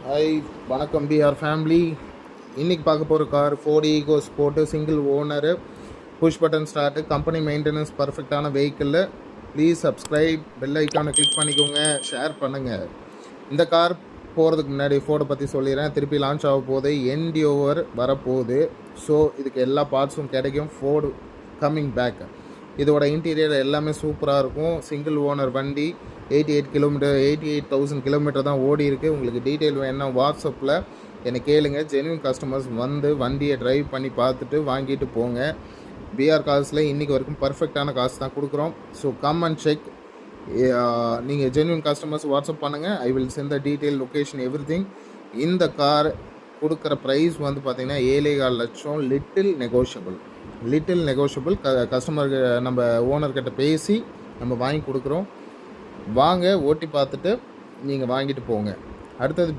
Hi, வணக்கம் PR family. இன்றைக்கி பார்க்க போகிற car Ford EcoSport, single owner, push button start, company maintenance, பர்ஃபெக்டான வெஹிக்கிளில். ப்ளீஸ் சப்ஸ்கிரைப், பெல் ஐக்கானை கிளிக் பண்ணிக்கோங்க, ஷேர் பண்ணுங்கள். இந்த கார் போகிறதுக்கு முன்னாடி ஃபோர்டை பற்றி சொல்லிடுறேன். திருப்பி லான்ச் ஆக போகுது, என்டியோவர் வரப்போகுது. ஸோ இதுக்கு எல்லா பார்ட்ஸும் கிடைக்கும். Ford coming back. இதோட இன்டீரியர் எல்லாமே சூப்பராக இருக்கும். சிங்கிள் ஓனர் வண்டி, 88,000 கிலோமீட்டர் தான் ஓடி இருக்குது. உங்களுக்கு டீட்டெயில் வேணும்னா வாட்ஸ்அப்பில் என்னை கேளுங்க. ஜென்யூன் கஸ்டமர்ஸ் வந்து வண்டியை ட்ரைவ் பண்ணி பார்த்துட்டு வாங்கிட்டு போங்க. பிஆர் கார்ஸில் இன்றைக்கி வரைக்கும் பர்ஃபெக்டான காசு தான் கொடுக்குறோம். So come and check. நீங்கள் ஜென்யூன் கஸ்டமர்ஸ் வாட்ஸ்அப் பண்ணுங்கள். I will send the detail, location, everything. இந்த கார் கொடுக்குற ப்ரைஸ் வந்து பார்த்திங்கன்னா 7.25 லட்சம். Little negotiable. கஸ்டமருக்கு நம்ம ஓனர்கிட்ட பேசி நம்ம வாங்கி கொடுக்குறோம். வாங்க, ஓட்டி பார்த்துட்டு நீங்கள் வாங்கிட்டு போங்க. அடுத்தது